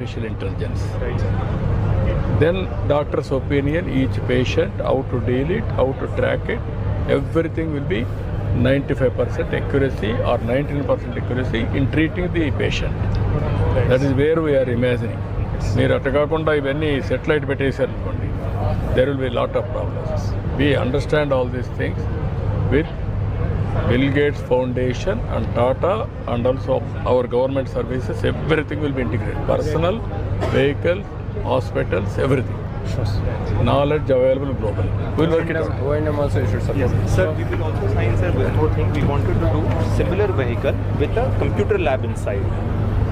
artificial intelligence. Then doctor's opinion, each patient, how to deal it, how to track it, everything will be 95% accuracy or 99% accuracy in treating the patient. That is where we are imagining. మీరు అట్ట కాకుండా ఇవన్నీ satellite పెట్టేశారు అనుకోండి, there will be a lot of problems. We understand all these things with Bill Gates Foundation and Tata and also our government services, everything will be integrated. Personal, vehicles, hospitals, everything. Knowledge available globally. We will work it out. O&M also you should support. Yes, sir, we will also sign, sir, one more thing. We wanted to do similar vehicle with a computer lab inside,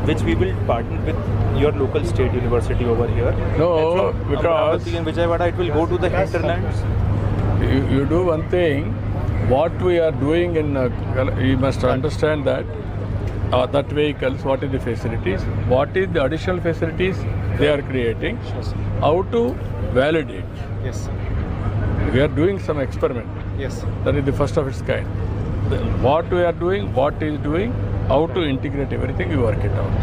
which we will partner with your local state university over here. No, And from because Amravati and Vijayawada, it will go to the hinterlands. you do one thing. What we are doing in, you must understand that that vehicles, what is the facilities, what is the additional facilities they are creating, how to validate. Yes. We are doing some experiment. Yes. That is the first of its kind. What we are doing, what is doing, how to integrate everything, we work it out.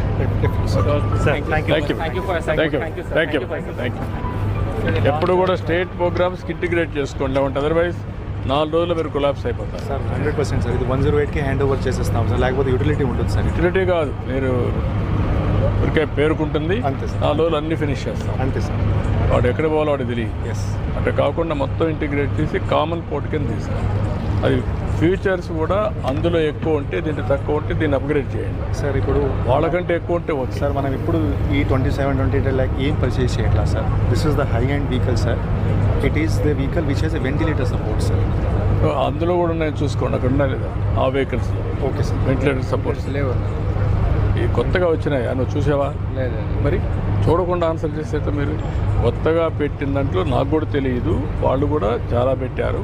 Sir, thank you. Thank you. Thank you for Thank you. Thank you. Thank you. ఎప్పుడు కూడా state ప్రోగ్రామ్స్కి integrate చేసుకోండి, అంటే otherwise 4 రోజులు మీరు collapse అయిపోతారు. Sir 100% sir ఇది 108కి hand over చేసేస్తాం sir, లేకపోతే యూటిలిటీ ఉంటుంది సార్. యూటిలిటీ కాదు, మీరు ఊరికే పేరుకుంటుంది, అంతే సార్. 4 రోజులు అన్నీ ఫినిష్ చేస్తాం. అంతే సార్. వాడు ఎక్కడ పోవాలో వాడు తెలియదు. ఎస్. అట్లా కాకుండా మొత్తం ఇంటిగ్రేట్ చేసి కామన్ పోర్ట్ కింద తీసుకోండి. అది ఫ్యూచర్స్ కూడా అందులో ఎక్కువ ఉంటే, దీంట్లో తక్కువ ఉంటే దీన్ని అప్గ్రేడ్ చేయండి. సార్ ఇప్పుడు వాళ్ళకంటే ఎక్కువ ఉంటే ఓకే. సార్ మనం ఇప్పుడు ఈ 27-28 ల్యాక్ ఏం పర్చేస్ చేయట్లా sir. This is the high and vehicle sir. It is the vehicle which has a ventilator support sir. అందులో కూడా నేను చూసుకోండి, అక్కడ ఉన్నా లేదా ఆ వెహికల్స్లో ఓకే సార్. వెంటిలేటర్ సపోర్ట్స్ లేవు. ఈ కొత్తగా వచ్చినాయా, నువ్వు చూసావా? లేదు. మరి చూడకుండా ఆన్సర్ చేసేట మీరు. కొత్తగా పెట్టిన దాంట్లో నాకు కూడా తెలియదు, వాళ్ళు కూడా చాలా పెట్టారు.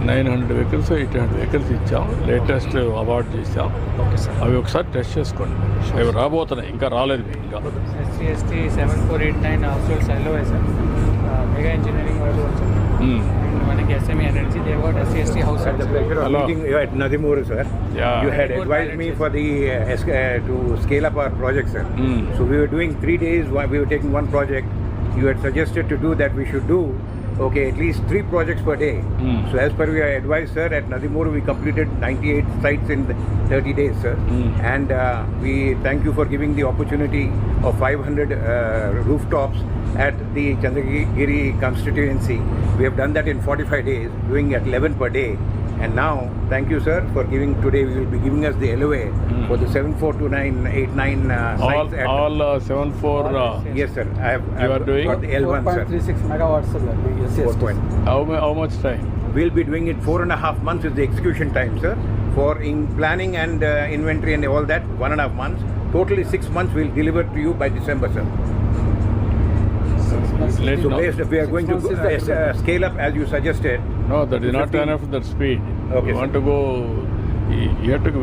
900 వెహికల్స్ 800 వెహికల్స్ ఇచ్చాం, లేటెస్ట్ అవార్డు చేసాం. Okay sir. అవి ఒకసారి టెస్ట్ చేసుకోండి. అవి రాబోతున్నాయి, ఇంకా రాలేదు ఇంకా. SCST 7489 households LOA sir. Mega engineering వాళ్ళు వచ్చారు. మనకి SME energy they got SCST households. Had the pleasure of Hello. meeting you at Nadimur, sir. Yeah. You had Nadimur advised me pilots, for the to scale up our project, sir. So we were doing 3 days. We were taking one project. You had suggested to do that we should do at least 3 projects per day. So as per your advice, sir, at Nadimur we completed 98 sites in 30 days, sir. And we thank you for giving the opportunity of 500 rooftops at the Chandragiri constituency. We have done that in 45 days, doing at 11 per day. And now, thank you, sir, for giving today. We will be giving us the LOA for the 742989 sites. All 74. Yes, sir. You are doing? got the L1, sir. 4.36 megawatts sir. 4 point. How much time? We'll be doing it 4.5 months is the execution time, sir. For in planning and inventory and all that, 1.5 months. Totally 6 months we'll deliver to you by December, sir. Let So know. based, if we are going to scale up as you suggested. No, that is not 15. enough that speed. Okay, You want to go, you have to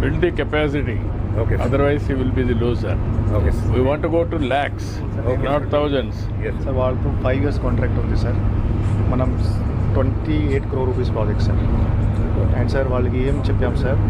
build the capacity. Okay, sir. Otherwise, you will be the loser. Okay, sir. We want to go to lakhs, Okay, not sir. thousands. Yes, sir. Sir వాళ్ళతో 5 years contract ఉంది sir. మనం 28 crore rupees project sir. And sir వాళ్ళకి ఏం చెప్పాం sir,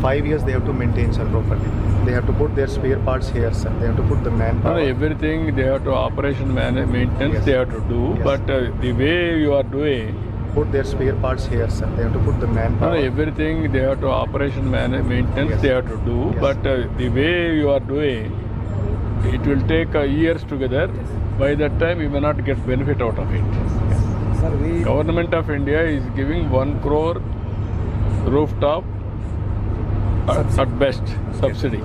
5 years they have to maintain sir properly. They have to put their spare parts here sir. They have to put the No, manpower. everything they have to operation maintenance Yes. they have to do. Yes. But the way you are doing, Put their spare parts here sir. They have to put the no, manpower. everything they have to operation maintenance Yes. they have to do. Yes. But the way you are doing, it will take years together. By that time, you may not get benefit out of it. Sir, we Government of India is giving 1 crore rooftop at best subsidy.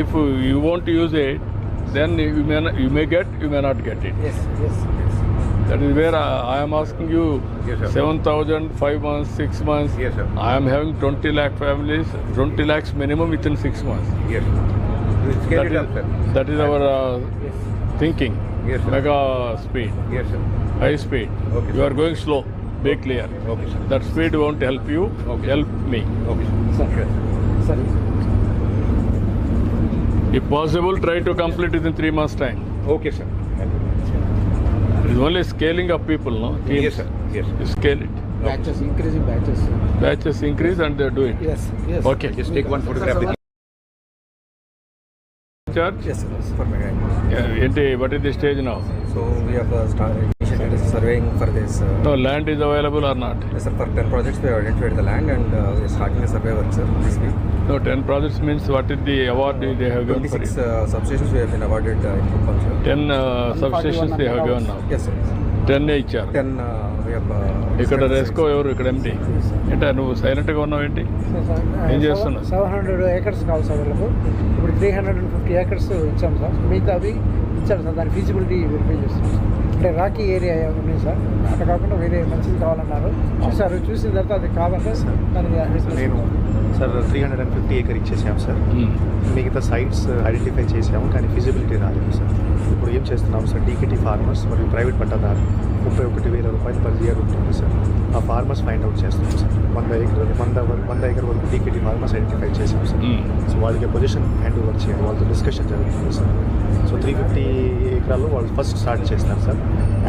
If you won't use it, then you may get, you may not get it. yes. That is where I am asking you. Yes, sir. 7,000, 5 months, 6 months. Yes, sir. I am having 20 lakh families, 20 lakhs minimum within 6 months. Yes. We'll scale it up, sir. That is our thinking. Yes, sir. Mega speed, Yes, sir. high speed. Okay, You sir. are going slow. Be clear. Okay, sir. That speed won't help you. Okay. Help me. Okay, sir. Sure. Sir, If possible, try to complete within 3 months' time. Okay, sir. It's only scaling up people, no? Teams. Yes, sir. Yes, sir. You scale it. batches, increasing batches. Batches increase and they do it. Yes. Okay. Just take one photograph with charge? Yes, sir. For mega. What is the stage now? So we have initiated surveying for this. No, land is available or not? Yes, sir. For 10 projects, we have identified the land and we are starting a survey work, sir, this week. No, 10 projects means what is the award they have given for 26 it? substations we have been awarded in Kuppam, sir. 10 substations they have given now. Yes, sir. 10 ఇచ్చారు. 10 we have. ఇక్కడ రెస్కో ఎవరు ఇక్కడ empty అంటే నువ్వు సైలెంట్గా ఉన్నావు ఏంటి ఏం చేస్తున్నావు? 700 acres కావాలి సార్ వాళ్ళకు. ఇప్పుడు 350 acres ఇచ్చాం సార్. మిగతా అవి ఇచ్చారు సార్. దాని ఫీజిబిలిటీ వెరిఫై చేస్తున్నాం సార్. అంటే రాకీ ఏరియా ఉంది సార్. అట్లా కాకుండా వేరే మంచిది కావాలన్నారు. చూసారు, చూసిన తర్వాత అది కావాలంటే దానికి నేను సార్ 350 acre ఇచ్చేసాం సార్. మిగతా సైట్స్ ఐడెంటిఫై చేసాము కానీ ఫిజిబిలిటీ రాలేదు సార్. ఇప్పుడు ఏం చేస్తున్నాం సార్, డీకేటీ ఫార్మర్స్ మరియు ప్రైవేట్ పట్టాదారు 31,000 రూపాయలు పర్ ఇయర్ ఉంటుంది సార్. ఆ ఫార్మర్స్ ఫైండ్ అవుట్ చేస్తున్నాం సార్. 100 acre వరకు డీకేటీ ఫార్మర్స్ ఐడెంటిఫై చేసాం సార్. సో వాళ్ళకి పొజిషన్ హ్యాండ్ ఓవర్ చేయాలి, వాళ్ళతో డిస్కషన్ జరుగుతుంది సార్. సో 350 ఎకరాల్లో వాళ్ళు ఫస్ట్ స్టార్ట్ చేస్తారు sir.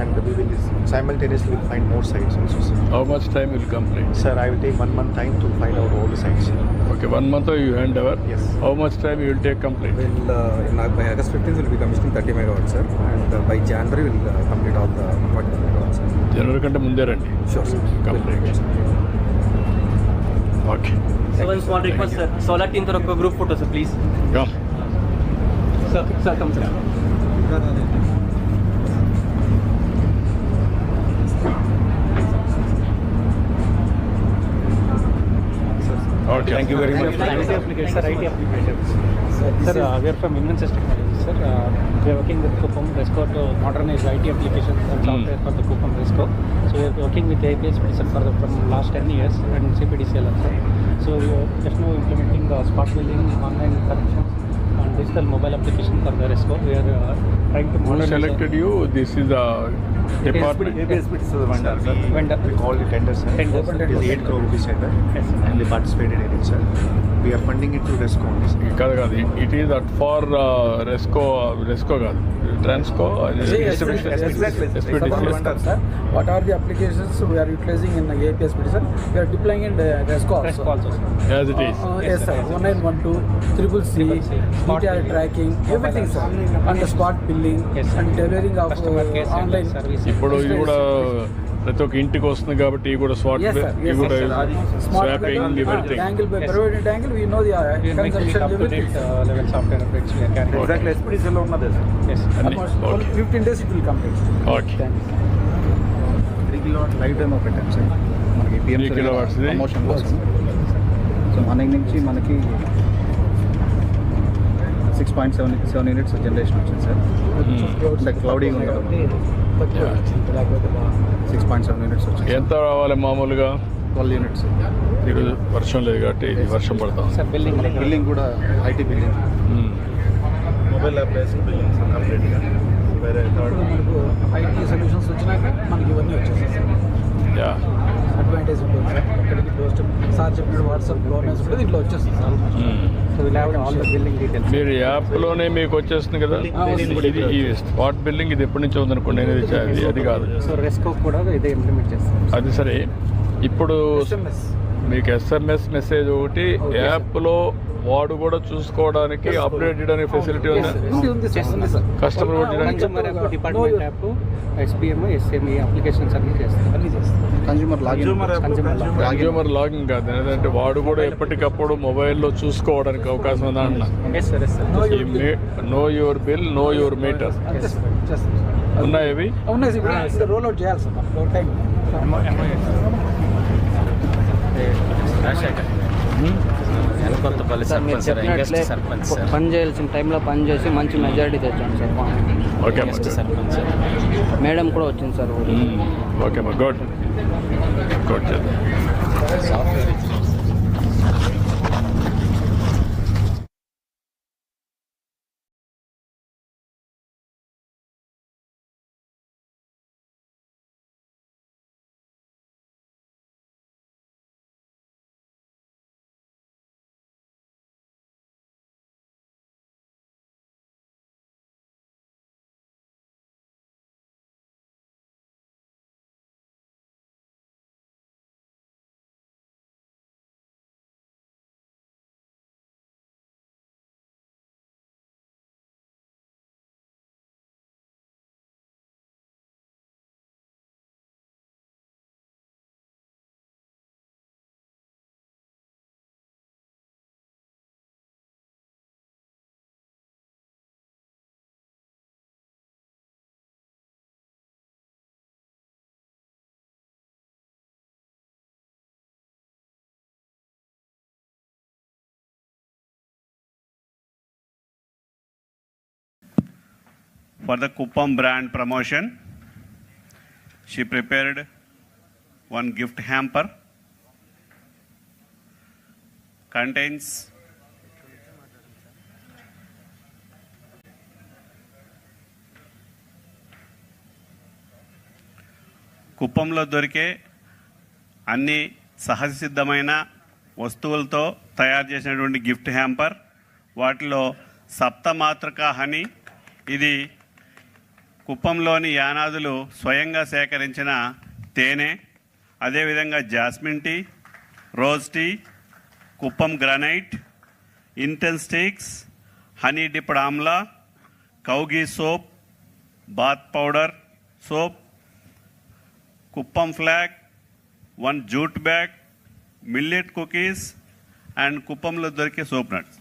And we will simultaneously will find more sites also sir. How much time will complete? Sir, I will take 1 month time to find out all the sites. Okay, 1 month you hand over. Yes. How much time you will take complete? By August 15th, we will be commissioning 30 megawatts, sir. And by January, we will complete all the 40 megawatts, sir. జనవరి కంటే ముందే రండి. Sure, sir. Complete. Okay. So one small request, sir. Solar team तरफ group photo, sir, please. Come. Sir, come, sir. Okay. Thank you very much. Sir, IT applicator. Sir, we are from Invensys Technologies, sir. We are working with Kuppam Resco to modernize IT applications and software for the Kuppam Resco. So we are working with APS Petition from last 10 years and CPDCL also. So we are just now implementing spot billing, online connections, and digital mobile application for the Resco. We are trying to Who modernize. selected you? This is the department. Vendor. We called it tender, sir. Tender. It is 8 crore rupees tender. Yes, sir. And they participated in it, sir. We are funding it through RESCO only, sir. కాదు కాదు it is at far రెస్కో కాదు Transco sir. What are the applications we are utilizing in the APS petition? We are deploying in the RESCO Resco also, sir. As it is. Yes, sir. 1912, CCC, ETR tracking, everything, sir. And the spot billing Yes, sir. and delivering of Customer care online service. ఇప్పుడు ఇది కూడా ప్రతి ఒక్క ఇంటికి వస్తుంది కాబట్టి ఇది కూడా స్వాట్ Yes, sir. ఇది Yes, కూడా sir. Smart swapping everything. angle by Yes. provided angle, we know the We are making it consumption, up to everything. date level software updates we are carrying. Exactly. SPDCL ఉన్నదే sir. Yes. Almost Okay. 15 days it will complete. Okay. 3 kilowatt life time పెట్టాం sir. మనకి 3 kilowatts ఇది? Promotion కోసం. So morning నుంచి మనకి 6.7 units generation వచ్చింది sir. అంటే క్లౌడీగా ఉంది కాబట్టి 6.7 యూనిట్స్ వచ్చింది. ఎంత రావాలి మామూలుగా? 12 యూనిట్స్. ఈరోజు వర్షం లేదు కాబట్టి ఇది వర్షం పడతాం. Sir, billing. బిల్లింగ్ కూడా IT billing, mobile application billing sir కంప్లీట్గా. వేరే థర్డ్ మనకు IT సొల్యూషన్స్ వచ్చినాక మనకి ఇవన్నీ వచ్చేసాయి సార్. యా. అడ్వాంటేజ్ ఉంటుంది సార్. ఇక్కడికి డోర్ స్టెప్ సార్ చెప్పినట్టు వాట్సాప్ గవర్నెన్స్ కూడా దీంట్లో వచ్చేస్తుంది sir. So we'll have all the billing details. మీరు యాప్లోనే మీకు వచ్చేస్తుంది కదా ఇది ఈ స్పాట్ బిల్లింగ్. ఇది ఎప్పటి నుంచి ఉందనుకోండి నేను అది కాదు. So Resco కూడా ఇదే ఇంప్లిమెంట్ చేస్తాం. అది సరే. ఇప్పుడు SMS. మీకు ఎస్ఎంఎస్ మెసేజ్ ఒకటి యాప్లో వాడు కూడా చూసుకోవడానికి అప్డేటెడ్ అనే ఫెసిలిటీ ఉంది. ఉంది సార్, ఉంది సార్. కస్టమర్ కూడా consumer app, department app, SPM, SME applications అన్ని చేస్తాం. అన్నీ చేస్తాం. Consumer login. కన్జ్యూమర్ లాగింగ్ కాదు, ఎందుకంటే వాడు కూడా ఎప్పటికప్పుడు మొబైల్లో చూసుకోవడానికి అవకాశం ఉందా అన్న. Yes, sir. Yes, sir. Know your bill, know your meter అంతే సార్, చేస్తాం సార్. ఉన్నాయి ఇవి. ఉన్నాయి సార్. ఇప్పుడు రోల్ అవుట్ చేయాలి సార్ మనకు టైం. సార్ మీరు చెప్పినట్లే పని చేయాల్సిన టైంలో పని చేసి మంచి మెజారిటీ తెచ్చాను సార్. ఓకే మేడం కూడా వచ్చింది సార్. ఓకే అమ్మా, గుడ్ గుడ్ చేద్దాం. for the Kuppam brand promotion. She prepared one gift hamper. Contains కుప్పంలో దొరికే అన్ని సహజ సిద్ధమైన వస్తువులతో తయారు చేసినటువంటి గిఫ్ట్ హ్యాంపర్. వాటిలో సప్తమాతృక హనీ, ఇది కుప్పంలోని యానాదులు స్వయంగా సేకరించిన తేనె, అదేవిధంగా jasmine tea, rose tea, Kuppam granite, incense sticks, honey dipped amla, కౌగీ soap, bath powder soap, Kuppam flag, one jute bag, millet cookies and కుప్పంలో దొరికే సోప్ నట్స్.